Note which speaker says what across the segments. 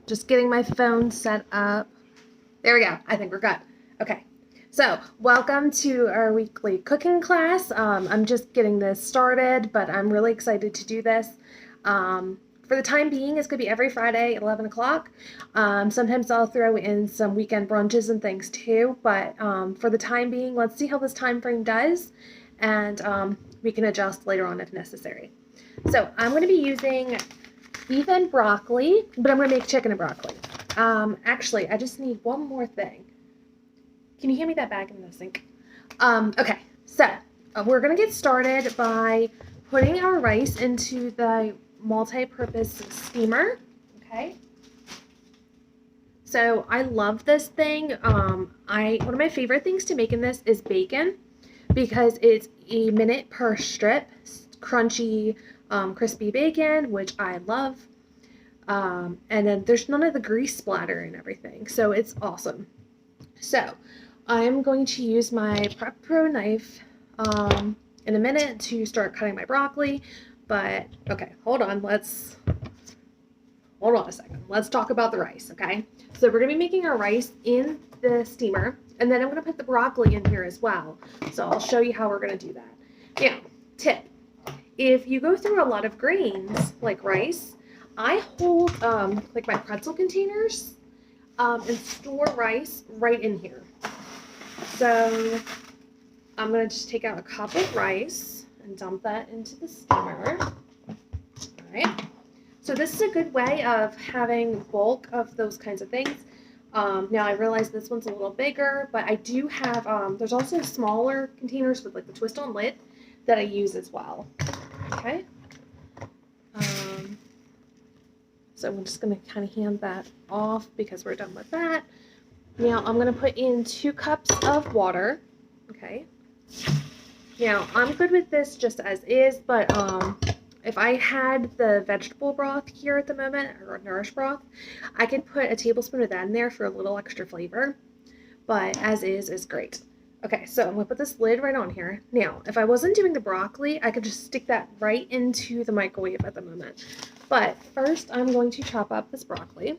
Speaker 1: Just getting my phone set up. There we go. I think we're good. Okay. So, welcome to our weekly cooking class. I'm just getting this started, but I'm really excited to do this. For the time being, it's going to be every Friday at 11 o'clock. Sometimes I'll throw in some weekend brunches and things too, but for the time being, let's see how this time frame does, and we can adjust later on if necessary. So, I'm going to be using beef and broccoli, but I'm going to make chicken and broccoli. Actually, I just need one more thing. Can you hand me that bag in the sink? Okay, so we're going to get started by putting our rice into the multi-purpose steamer. Okay. So I love this thing. One of my favorite things to make in this is bacon because it's a minute per strip, crunchy, crispy bacon, which I love. And then there's none of the grease splatter and everything, so it's awesome. So I'm going to use my Prep Pro knife in a minute to start cutting my broccoli, but okay, hold on a second. Let's talk about the rice, okay? So we're gonna be making our rice in the steamer, and then I'm gonna put the broccoli in here as well. So I'll show you how we're gonna do that. Now, tip, if you go through a lot of grains like rice, I hold like my pretzel containers and store rice right in here. So I'm gonna just take out a cup of rice and dump that into the steamer. All right. So this is a good way of having bulk of those kinds of things. Now I realize this one's a little bigger, but I do have, there's also smaller containers with like the twist on lid that I use as well. Okay. So I'm just going to kind of hand that off because we're done with that. Now I'm going to put in 2 cups of water. Okay. Now I'm good with this just as is, but if I had the vegetable broth here at the moment, or Nourish broth, I could put a tablespoon of that in there for a little extra flavor, but as is great. Okay, so I'm going to put this lid right on here. Now, if I wasn't doing the broccoli, I could just stick that right into the microwave at the moment. But first, I'm going to chop up this broccoli.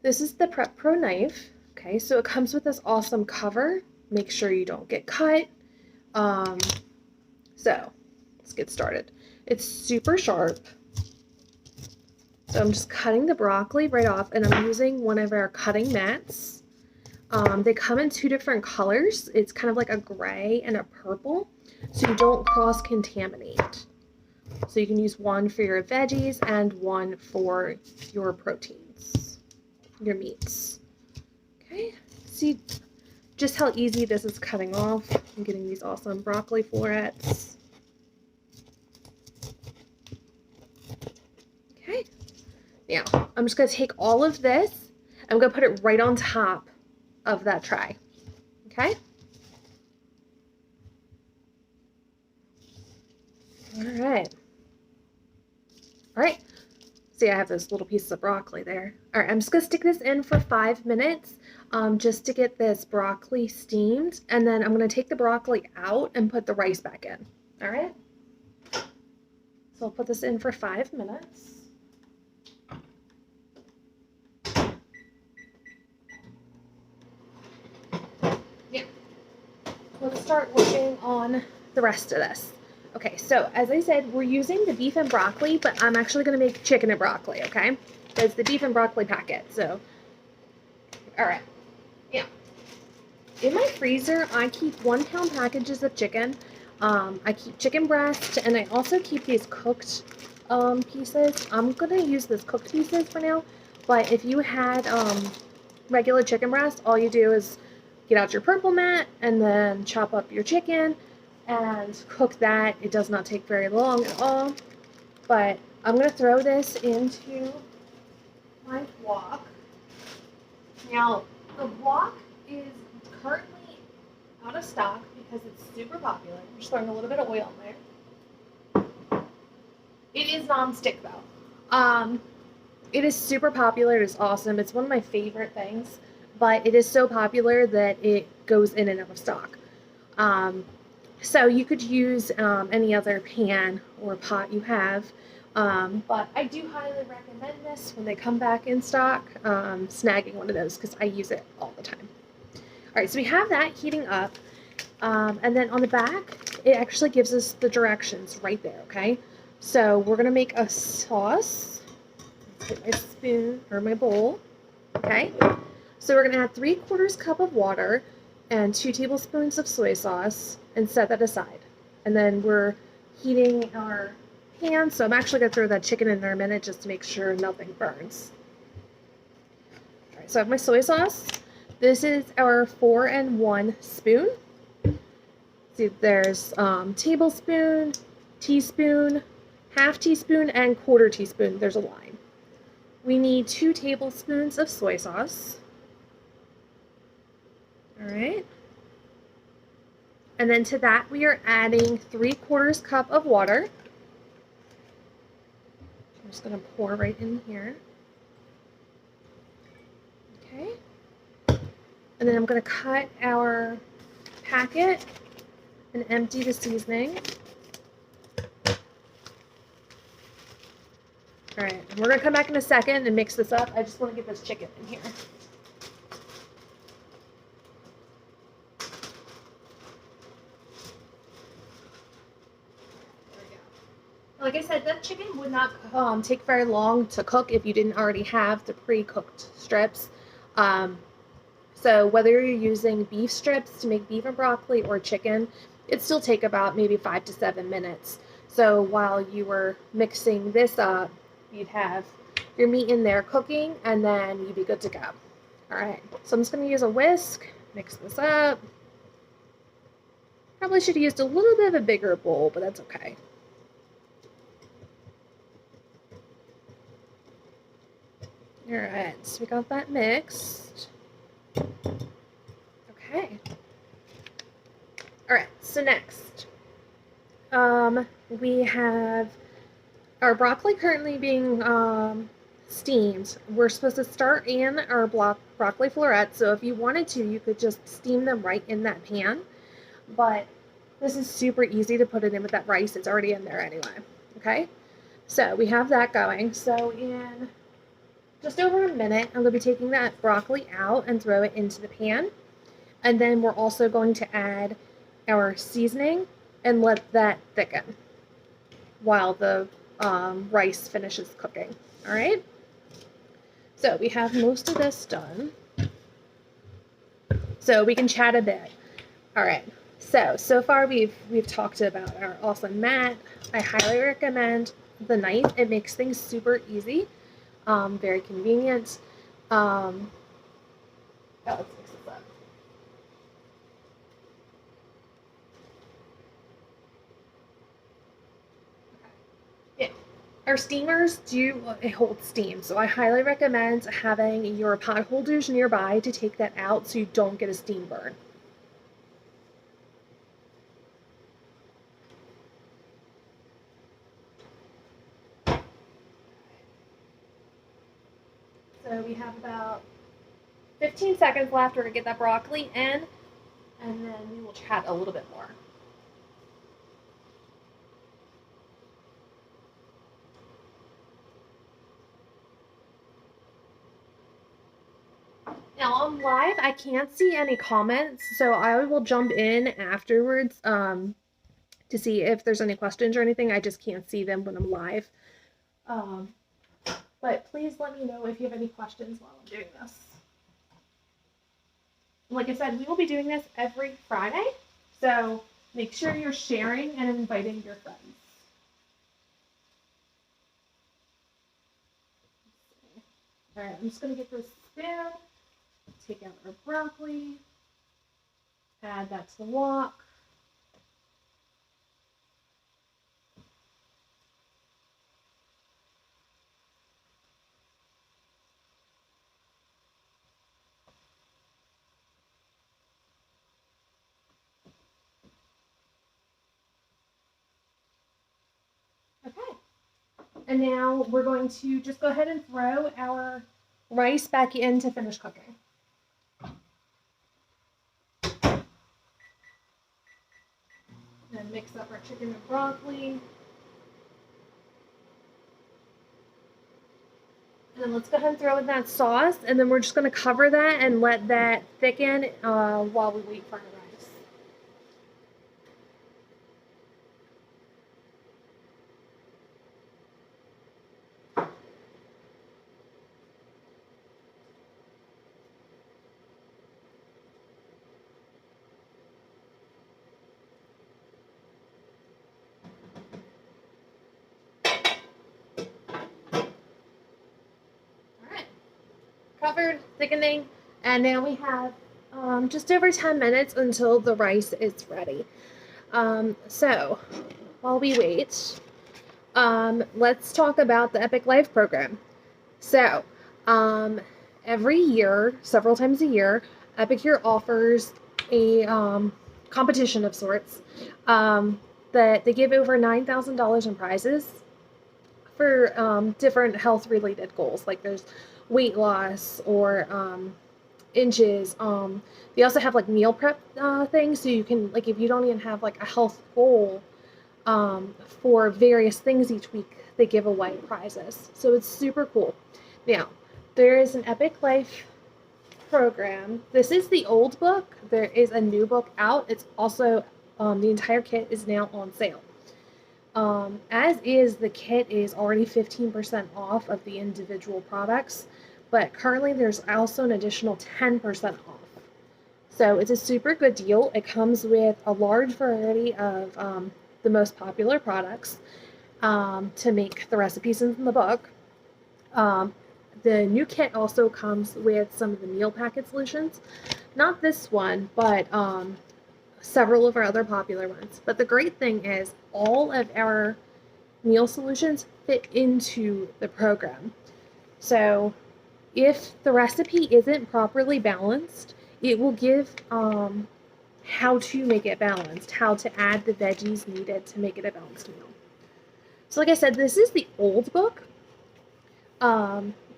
Speaker 1: This is the Prep Pro knife. Okay, so it comes with this awesome cover. Make sure you don't get cut. So let's get started. It's super sharp. So I'm just cutting the broccoli right off, and I'm using one of our cutting mats. They come in 2 different colors. It's kind of like a gray and a purple, so you don't cross-contaminate. So you can use one for your veggies and one for your proteins, your meats. Okay, see just how easy this is cutting off. I'm getting these awesome broccoli florets. Okay, now I'm just going to take all of this. I'm going to put it right on top of that tray. Okay? All right. All right. See, I have those little pieces of broccoli there. All right, I'm just going to stick this in for 5 minutes just to get this broccoli steamed, and then I'm going to take the broccoli out and put the rice back in. All right? So I'll put this in for 5 minutes. Yeah. Let's start working on the rest of this. Okay, so as I said, we're using the beef and broccoli, but I'm actually going to make chicken and broccoli, okay? That's the beef and broccoli packet, so. All right. Yeah. In my freezer, I keep 1-pound packages of chicken. I keep chicken breast, and I also keep these cooked pieces. I'm going to use those cooked pieces for now, but if you had regular chicken breast, all you do is get out your purple mat and then chop up your chicken and cook that. It does not take very long at all, but I'm going to throw this into my wok. Now, the wok is currently out of stock because it's super popular. I'm just throwing a little bit of oil in there. It is non-stick though. It is super popular. It is awesome. It's one of my favorite things, but it is so popular that it goes in and out of stock. So you could use any other pan or pot you have, But I do highly recommend this when they come back in stock, snagging one of those because I use it all the time. All right, so we have that heating up. And then on the back, it actually gives us the directions right there, okay? So we're gonna make a sauce. Let's get my spoon or my bowl, okay? So we're gonna add 3/4 cup of water and 2 tablespoons of soy sauce and set that aside. And then we're heating our pan, so I'm actually gonna throw that chicken in there a minute just to make sure nothing burns. All right, so I have my soy sauce. This is our 4-in-1 spoon. See, there's tablespoon, teaspoon, half teaspoon, and 1/4 teaspoon. There's a line. We need 2 tablespoons of soy sauce. All right. And then to that, we are adding 3/4 cup of water. I'm just going to pour right in here. Okay. And then I'm going to cut our packet and empty the seasoning. All right, we're gonna come back in a second and mix this up. I just want to get this chicken in here. There we go. Like I said, that chicken would not take very long to cook if you didn't already have the pre-cooked strips. So whether you're using beef strips to make beef and broccoli or chicken, it'd still take about maybe 5 to 7 minutes. So while you were mixing this up, you'd have your meat in there cooking, and then you'd be good to go. All right, so I'm just going to use a whisk, mix this up. Probably should have used a little bit of a bigger bowl, but that's okay. All right, so we got that mixed. Okay. All right, so next, we have our broccoli currently being steamed. We're supposed to start in our broccoli florets, so if you wanted to, you could just steam them right in that pan, but this is super easy to put it in with that rice. It's already in there anyway, okay? So we have that going. So in just over a minute, I'm going to be taking that broccoli out and throw it into the pan, and then we're also going to add our seasoning and let that thicken while the rice finishes cooking. All right, so we have most of this done, so we can chat a bit. All right, so far we've talked about our awesome mat. I highly recommend the knife. It makes things super easy, very convenient. Let's fix this up. Yeah. Our steamers do hold steam, so I highly recommend having your pot holders nearby to take that out so you don't get a steam burn. So we have about 15 seconds left. We're gonna get that broccoli in, and then we will chat a little bit more. Now on live, I can't see any comments, so I will jump in afterwards to see if there's any questions or anything. I just can't see them when I'm live. But please let me know if you have any questions while I'm doing this. Like I said, we will be doing this every Friday, so make sure you're sharing and inviting your friends. All right, I'm just going to get this spoon, take out our broccoli, add that to the wok. Okay. And now we're going to just go ahead and throw our rice back in to finish cooking. And mix up our chicken and broccoli. And then let's go ahead and throw in that sauce, and then we're just going to cover that and let that thicken while we wait for our rice. Covered, thickening, and now we have just over 10 minutes until the rice is ready. So while we wait, let's talk about the Epic Life program. So every year, several times a year, Epicure offers a competition of sorts that they give over $9,000 in prizes for different health related goals. Like there's weight loss or inches. They also have like meal prep things, so you can, like, if you don't even have like a health goal for various things each week, they give away prizes. So it's super cool. Now, there is an Epic Life program. This is the old book. There is a new book out. It's also the entire kit is now on sale. As is, the kit is already 15% off of the individual products, but currently there's also an additional 10% off. So it's a super good deal. It comes with a large variety of the most popular products to make the recipes in the book. The new kit also comes with some of the meal packet solutions. Not this one, but several of our other popular ones. But the great thing is all of our meal solutions fit into the program. So if the recipe isn't properly balanced, it will give how to make it balanced, how to add the veggies needed to make it a balanced meal. So like I said, this is the old book.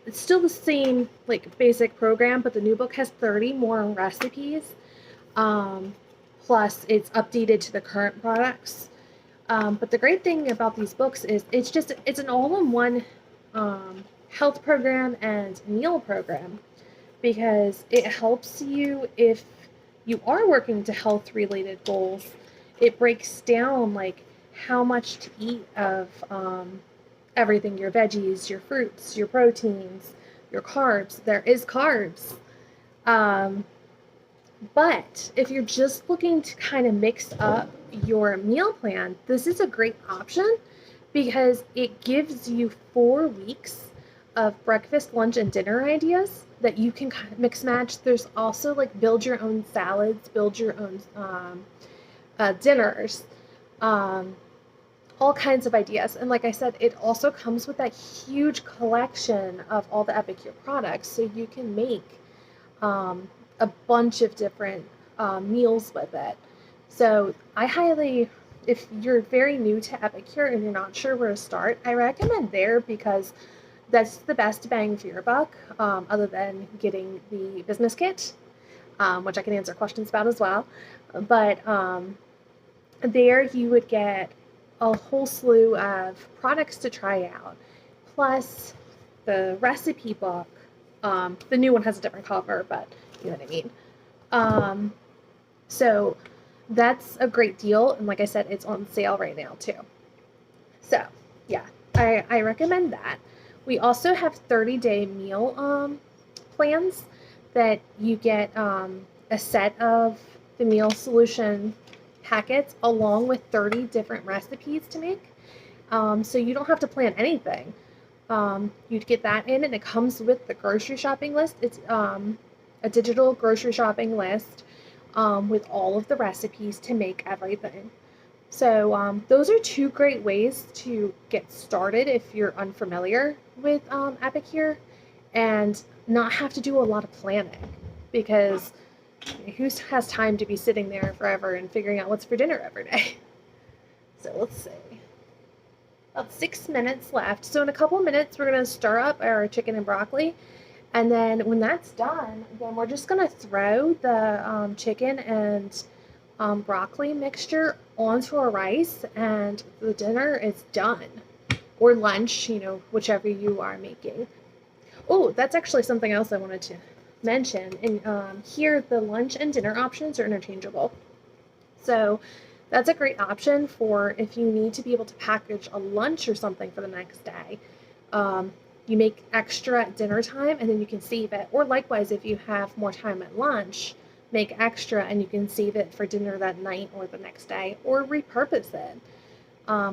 Speaker 1: It's still the same like basic program, but the new book has 30 more recipes. Plus it's updated to the current products. But the great thing about these books is it's an all-in-one health program and meal program, because it helps you if you are working to health related goals. It breaks down like how much to eat of everything, your veggies, your fruits, your proteins, your carbs. There is carbs. But if you're just looking to kind of mix up your meal plan, this is a great option because it gives you 4 weeks of breakfast, lunch, and dinner ideas that you can kind of mix match. There's also like build your own salads, build your own dinners, all kinds of ideas. And like I said, it also comes with that huge collection of all the Epicure products, so you can make a bunch of different meals with it. So I highly, if you're very new to Epicure and you're not sure where to start, I recommend there because that's the best bang for your buck, other than getting the business kit, which I can answer questions about as well. But there you would get a whole slew of products to try out, plus the recipe book. The new one has a different cover, but you know what I mean. So that's a great deal, and like I said, it's on sale right now too. So yeah, I recommend that. We also have 30-day meal plans that you get a set of the meal solution packets along with 30 different recipes to make. So you don't have to plan anything. You'd get that in, and it comes with the grocery shopping list. It's a digital grocery shopping list with all of the recipes to make everything. So those are 2 great ways to get started if you're unfamiliar with Epicure and not have to do a lot of planning, because who has time to be sitting there forever and figuring out what's for dinner every day? So let's see. About 6 minutes left. So in a couple of minutes, we're going to stir up our chicken and broccoli. And then when that's done, then we're just going to throw the chicken and broccoli mixture onto our rice, and the dinner is done. Or lunch, whichever you are making. Oh, that's actually something else I wanted to mention. And here, the lunch and dinner options are interchangeable. So that's a great option for if you need to be able to package a lunch or something for the next day. Um, you make extra at dinner time and then you can save it. Or likewise, if you have more time at lunch, make extra and you can save it for dinner that night or the next day, or repurpose it.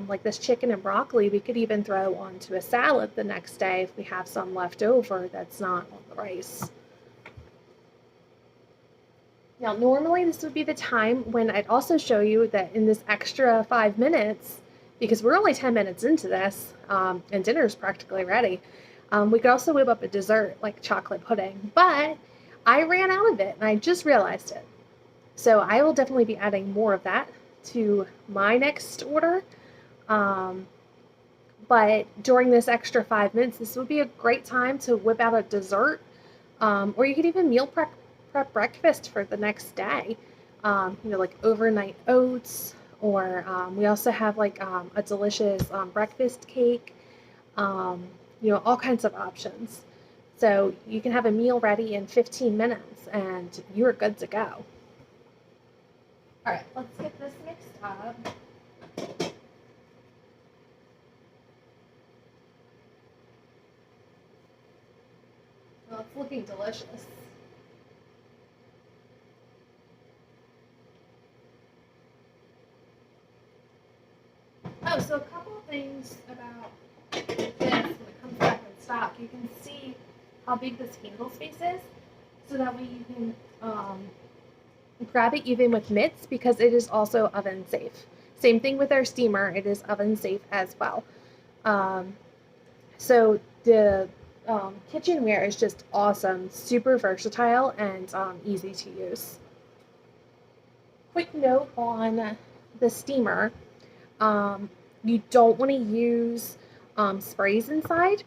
Speaker 1: Like this chicken and broccoli, we could even throw onto a salad the next day if we have some left over that's not on the rice. Now, normally this would be the time when I'd also show you that in this extra 5 minutes, because we're only 10 minutes into this, and dinner is practically ready, we could also whip up a dessert like chocolate pudding, but I ran out of it and I just realized it. So I will definitely be adding more of that to my next order. Um, but during this extra 5 minutes, this would be a great time to whip out a dessert, or you could even meal prep breakfast for the next day. Like overnight oats, or we also have like a delicious breakfast cake. All kinds of options. So you can have a meal ready in 15 minutes, and you're good to go. All right, let's get this mixed up. Well, it's looking delicious. Oh, so a couple of things about this when it comes back in stock. You can see how big this handle space is, so that way you can grab it even with mitts because it is also oven safe. Same thing with our steamer, it is oven safe as well. So the kitchenware is just awesome, super versatile, and easy to use. Quick note on the steamer. You don't want to use sprays inside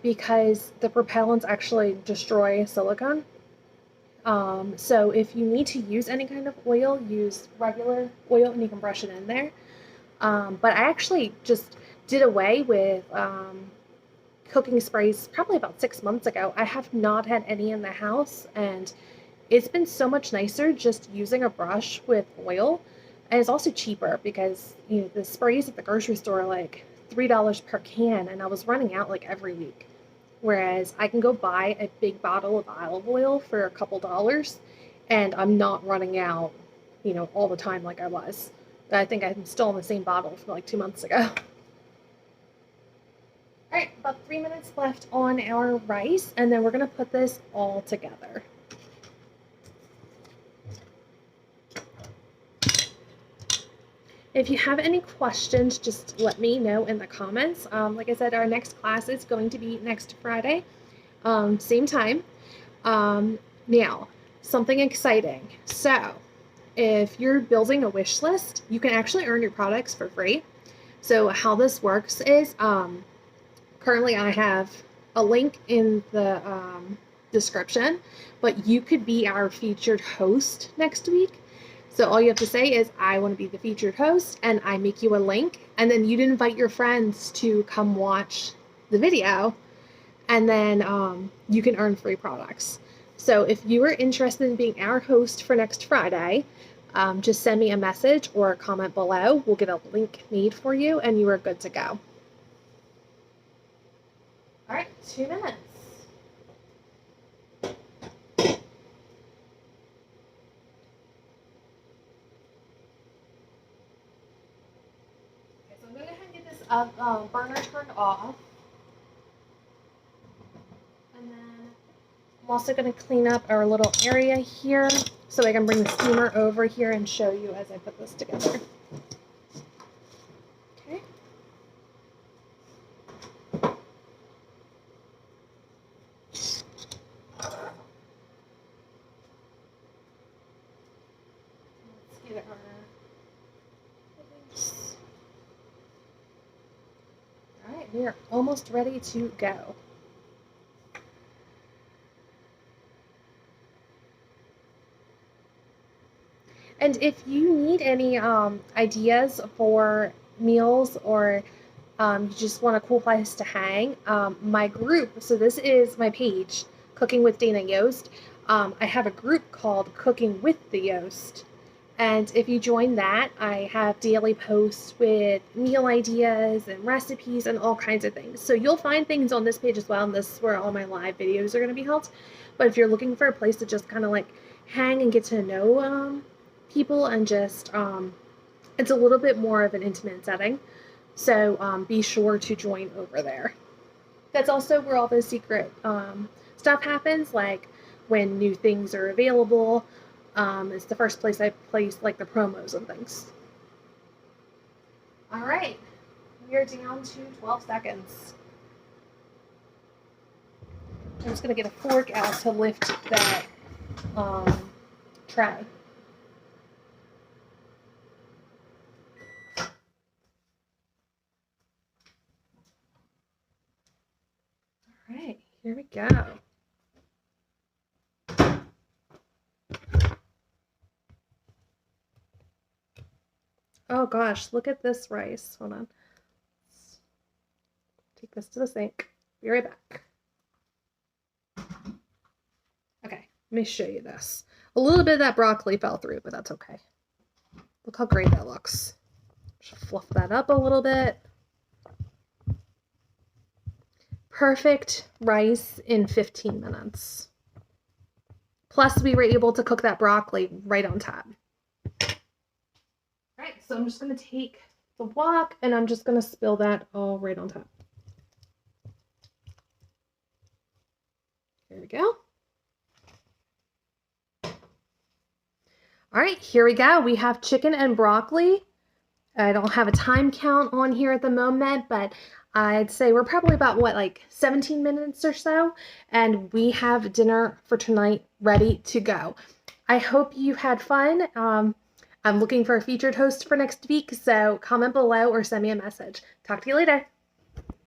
Speaker 1: because the propellants actually destroy silicone. So if you need to use any kind of oil, use regular oil and you can brush it in there. But I actually just did away with cooking sprays probably about 6 months ago. I have not had any in the house, and it's been so much nicer just using a brush with oil. And it's also cheaper because the sprays at the grocery store are like $3 per can, and I was running out like every week. Whereas I can go buy a big bottle of olive oil for a couple dollars, and I'm not running out, all the time like I was. I think I'm still in the same bottle from like 2 months ago. All right, about 3 minutes left on our rice, and then we're gonna put this all together. If you have any questions, just let me know in the comments. Like I said, our next class is going to be next Friday, same time. Now, something exciting. So, if you're building a wish list, you can actually earn your products for free. So how this works is, currently I have a link in the description, but you could be our featured host next week. So all you have to say is, I want to be the featured host, and I make you a link, and then you'd invite your friends to come watch the video, and then you can earn free products. So if you are interested in being our host for next Friday, just send me a message or a comment below. We'll get a link made for you, and you are good to go. All right, 2 minutes. I'm going to go ahead and get this burner turned off. And then I'm also going to clean up our little area here so I can bring the steamer over here and show you as I put this together. Okay. Let's get our... Alright, we are almost ready to go. And if you need any ideas for meals or You just want a cool place to hang. My group, so this is my page, Cooking with Dana Yost. I have a group called Cooking with the Yost. And if you join that, I have daily posts with meal ideas and recipes and all kinds of things. So you'll find things on this page as well, and this is where all my live videos are going to be held. But if you're looking for a place to just kind of like hang and get to know people and just, it's a little bit more of an intimate setting. So be sure to join over there. That's also where all the secret stuff happens, like when new things are available. It's the first place I place like the promos and things. All right, we are down to 12 seconds. I'm just gonna get a fork out to lift that tray. All right, here we go. Oh gosh, look at this rice. Hold on. Take this to the sink. Be right back. Okay, let me show you this. A little bit of that broccoli fell through, but that's okay. Look how great that looks. Just fluff that up a little bit. Perfect rice in 15 minutes. Plus, we were able to cook that broccoli right on top. All right, so I'm just going to take the wok and I'm just going to spill that all right on top. There we go. All right, here we go. We have chicken and broccoli. I don't have a time count on here at the moment, but I'd say we're probably about, what, like 17 minutes or so, and we have dinner for tonight ready to go. I hope you had fun. I'm looking for a featured host for next week, so comment below or send me a message. Talk to you later.